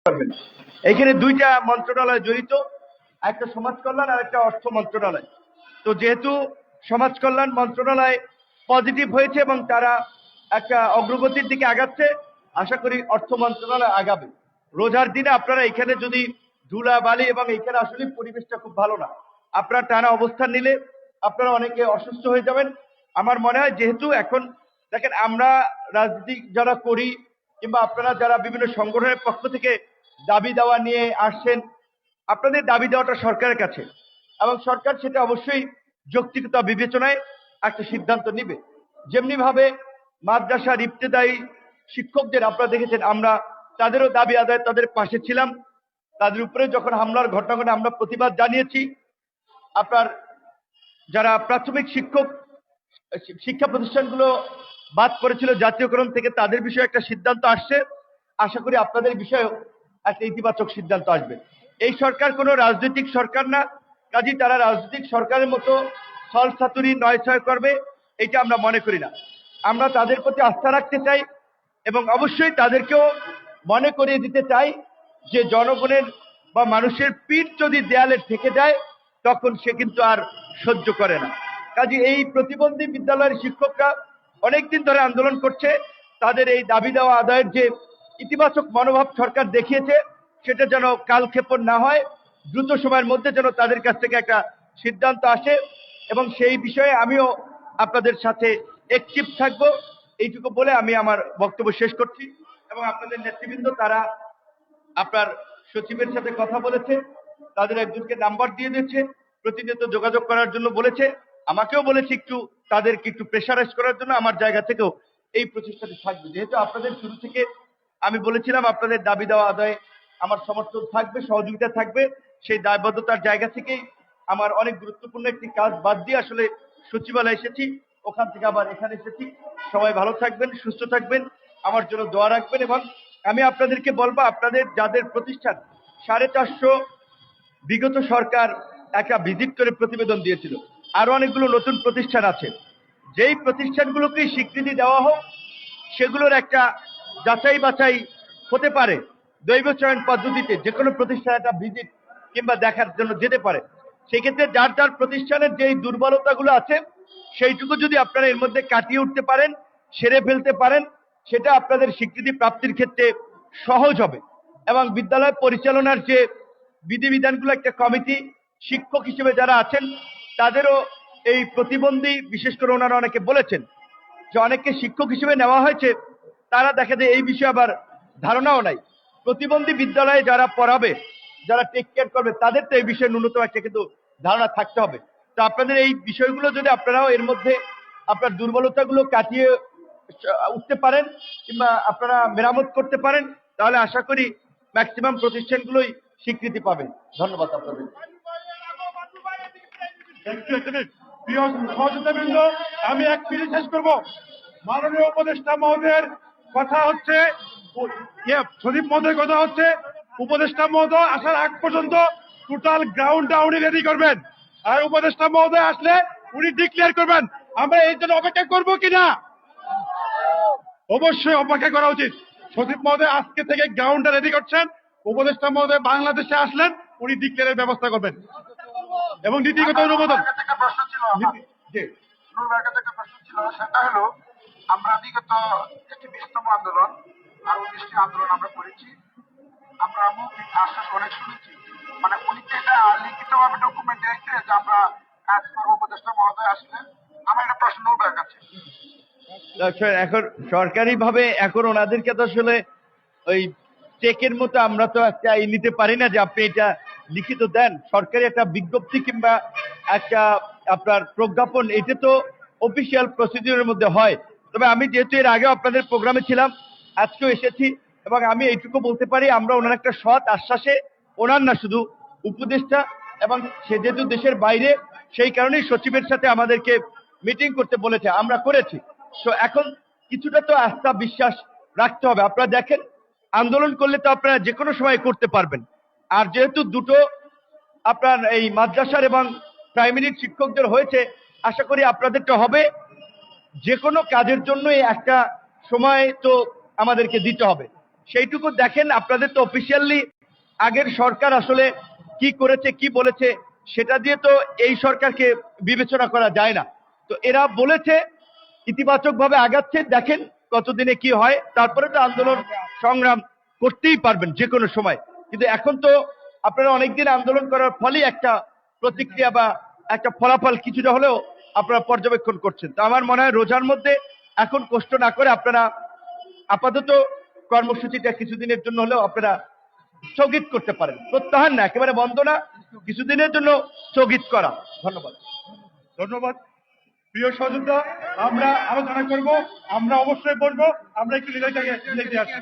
পারবেন। এখানে দুইটা মন্ত্রণালয় জড়িত, একটা সমাজ কল্যাণ আর একটা অর্থ মন্ত্রণালয়। তো যেহেতু সমাজ কল্যাণ মন্ত্রণালয় পজিটিভ হয়েছে এবং তারা একটা অগ্রগতির দিকে আগাচ্ছে, আশা করি অর্থ মন্ত্রণালয় আগাবে। রোজার দিনে আপনারা এখানে যদি ধুলা বালি, এবং এখানে আসলে পরিবেশটা খুব ভালো না, আপনারা টানা অবস্থান নিলে আপনারা অনেকে অসুস্থ হয়ে যাবেন। আমার মনে হয় যেহেতু এখন দেখেন আমরা রাজনীতি যারা করি কিংবা আপনারা যারা বিভিন্ন সংগঠনের পক্ষ থেকে দাবি দেওয়া নিয়ে আসছেন, আপনাদের দাবি দেওয়াটা সরকারের কাছে, এবং সরকার সেটা অবশ্যই যৌক্তিকতা বিবেচনায় একটা সিদ্ধান্ত নিবে। যেমনি ভাবে মাদ্রাসার ইবতেদায়ী শিক্ষকদের আপনারা দেখেছেন, আমরা তাদেরও দাবি আদায় তাদের পাশে ছিলাম। তাদের উপরে যখন হামলার ঘটনা ঘটে আমরা প্রতিবাদ জানিয়েছি। আপনার যারা প্রাথমিক শিক্ষক শিক্ষা প্রতিষ্ঠানগুলো বাদ করেছিল জাতীয়করণ থেকে, তাদের বিষয়ে একটা সিদ্ধান্ত আসছে। আশা করি আপনাদের বিষয়েও একটা ইতিবাচক সিদ্ধান্ত আসবে। এই সরকার কোনো রাজনৈতিক সরকার না, কাজেই তারা রাজনৈতিক সরকারের মতো ছল ছাতুরি নয় ছয় করবে এটা আমরা মনে করি না। আমরা তাদের প্রতি আস্থা রাখতে চাই এবং অবশ্যই তাদেরকেও মনে করিয়ে দিতে চাই যে জনগণের বা মানুষের পিঠ যদি দেয়ালে থেকে যায় তখন সে কিন্তু আর সহ্য করে না। কাজে এই প্রতিবন্ধী বিদ্যালয়ের শিক্ষকরা অনেকদিন ধরে আন্দোলন করছে। তাদের এই দাবি দেওয়া আদায়ের যে ইতিবাচক মনোভাব সরকার দেখিয়েছে, সেটা যেন কালক্ষেপণ না হয়, দ্রুত সময়ের মধ্যে যেন তাদের কাছ থেকে একটা সিদ্ধান্ত আসে, এবং সেই বিষয়ে আমিও আপনাদের সাথে একটিভ থাকবো। এইটুকু বলে আমি আমার বক্তব্য শেষ করছি। এবং আপনাদের নেতৃবৃন্দ তারা আপনার সচিবের সাথে কথা বলেছে, তাদের একজনকে নাম্বার দিয়ে দিয়েছে, প্রতিনিয়ত যোগাযোগ করার জন্য বলেছে। আমাকেও বলেছে একটু তাদেরকে একটু প্রেশারাইজ করার জন্য। আমার জায়গা থেকেও এই প্রচেষ্টাটি থাকবে, যেহেতু আপনাদের শুরু থেকে আমি বলেছিলাম আপনাদের দাবি দেওয়া আদায়ে আমার সমর্থন থাকবে, সহযোগিতা থাকবে। সেই দায়বদ্ধতার জায়গা থেকেই আমার অনেক গুরুত্বপূর্ণ একটি কাজ বাদ দিয়ে আসলে সচিবালয়ে এসেছি, ওখান থেকে আবার এখানে এসেছি। সবাই ভালো থাকবেন, সুস্থ থাকবেন, আমার জন্য দোয়া রাখবেন। এবং আমি আপনাদেরকে বলবো, আপনাদের যাদের প্রতিষ্ঠান 450 বিগত সরকার একটা ভিজিট করে প্রতিবেদন দিয়েছিল, আরো অনেকগুলো নতুন প্রতিষ্ঠান আছে, যেই প্রতিষ্ঠানগুলোকে স্বীকৃতি দেওয়া হোক সেগুলোর একটা যাচাই বাছাই হতে পারে। দৈব চয়ন পদ্ধতিতে যে কোনো প্রতিষ্ঠান একটা ভিজিট কিংবা দেখার জন্য যেতে পারে। সেক্ষেত্রে যার যার প্রতিষ্ঠানের যেই দুর্বলতাগুলো আছে সেইটুকু যদি আপনারা এর মধ্যে কাটিয়ে উঠতে পারেন, সেরে ফেলতে পারেন, সেটা আপনাদের স্বীকৃতি প্রাপ্তির ক্ষেত্রে সহজ হবে। এবং বিদ্যালয় পরিচালনার যে বিধিবিধানগুলো, একটা কমিটি শিক্ষক হিসেবে যারা আছেন তাদেরও এই প্রতিবন্ধী, বিশেষ করে ওনারা অনেকে বলেছেন যে অনেককে শিক্ষক হিসেবে নেওয়া হয়েছে, তারা দেখা যায় এই বিষয়ে আবার ধারণাও নাই। প্রতিবন্ধী বিদ্যালয়ে যারা পড়াবে, যারা টেক কেয়ার করবে, তাদের তো এই বিষয়ে ন্যূনতম একটা কিন্তু ধারণা থাকতে হবে। তো আপনাদের এই বিষয়গুলো যদি আপনারাও এর মধ্যে আপনার দুর্বলতাগুলো কাটিয়ে উঠতে পারেন কিংবা আপনারা মেরামত করতে পারেন, তাহলে আশা করি ম্যাক্সিমাম প্রতিষ্ঠানগুলোই স্বীকৃতি পাবেন। ধন্যবাদ আপনাদের। প্রিয় সহযোগিতাবৃন্দ, আমি এক মিনিট শেষ করব। মাননীয় উপদেষ্টা মহোদয়ের কথা হচ্ছে, সদীপ মহোদয়ের কথা হচ্ছে, উপদেষ্টা মহোদয় আসার আগ পর্যন্ত টোটাল গ্রাউন্ডটা উনি রেডি করবেন, আর উপদেষ্টা মহোদয় আসলে উনি ডিক্লেয়ার করবেন। আমরা এই জন্য অপেক্ষা করবো কিনা? অবশ্যই অপেক্ষা করা উচিত। সচিব মহোদয় আজকে থেকে গ্রাউন্ডটা রেডি করছেন, উপদেষ্টা মহোদয় বাংলাদেশে আসলেন উনি ডিক্লেয়ারের ব্যবস্থা করবেন এবং নীতিগত অনুমোদন। সেটা হলো, আমরা বিগত একটি 20তম আন্দোলন আর 19টি আন্দোলন আমরা করেছি। আমরা মৌখিক আশ্বাস অনেক শুনেছি, মানে উনি এটা লিখিত ভাবে ডকুমেন্ট রেখে যে আমরা কাজ করবো উপদেষ্টা মহোদয় আসলে। আমার একটা প্রশ্ন নৌকার কাছে, এখন সরকারি ভাবে এখন ওনাদেরকে তো আসলে ওই চেকের মতো আমরা তো একটা নিতে পারি না যে আপনি এটা লিখিত দেন। সরকারি একটা বিজ্ঞপ্তি কিংবা একটা আপনার প্রজ্ঞাপন, এটা তো অফিসিয়াল প্রসিডিউরের মধ্যে হয়। তবে আমি যেহেতু এর আগেও আপনাদের প্রোগ্রামে ছিলাম, আজকেও এসেছি, এবং আমি এইটুকু বলতে পারি আমরা ওনার একটা সৎ আশ্বাসে, ওনার না শুধু উপদেষ্টা, এবং সে যেহেতু দেশের বাইরে, সেই কারণেই সচিবের সাথে আমাদেরকে মিটিং করতে বলেছে, আমরা করেছি। তো এখন কিছুটা তো আস্থা বিশ্বাস রাখতে হবে। আপনারা দেখেন, আন্দোলন করলে তো আপনারা যে কোনো সময় করতে পারবেন। আর যেহেতু দুটো আপনার এই মাদ্রাসার এবং প্রাইমারি শিক্ষকদের হয়েছে, আশা করি আপনাদেরটা হবে। যে কোনো কাজের জন্য একটা সময় তো আমাদেরকে দিতে হবে। সেইটুকু দেখেন। আপনাদের তো অফিসিয়ালি আগের সরকার আসলে কি করেছে কি বলেছে সেটা দিয়ে তো এই সরকারকে বিবেচনা করা যায় না। তো এরা বলেছে ইতিবাচক ভাবে আগাচ্ছে, দেখেন কতদিনে কি হয়, তারপরে তো আন্দোলন সংগ্রাম করতেই পারবেন যে কোনো সময়। কিন্তু এখন তো আপনারা অনেকদিন আন্দোলন করার ফলেই একটা প্রতিক্রিয়া বা একটা ফলাফল কিছুটা হলেও আপনারা পর্যবেক্ষণ করছেন। তো আমার মনে হয় রোজার মধ্যে এখন কষ্ট না করে আপনারা আপাতত কর্মসূচিটা কিছুদিনের জন্য হলেও আপনারা স্থগিত করতে পারেন, প্রত্যাহার না, একেবারে বন্ধ না, কিছুদিনের জন্য স্থগিত করা। ধন্যবাদ। ধন্যবাদ প্রিয় সহযোদ্ধা, আমরা আলোচনা করব, আমরা অবশ্যই বলবো, আমরা একটু দেখে আসি।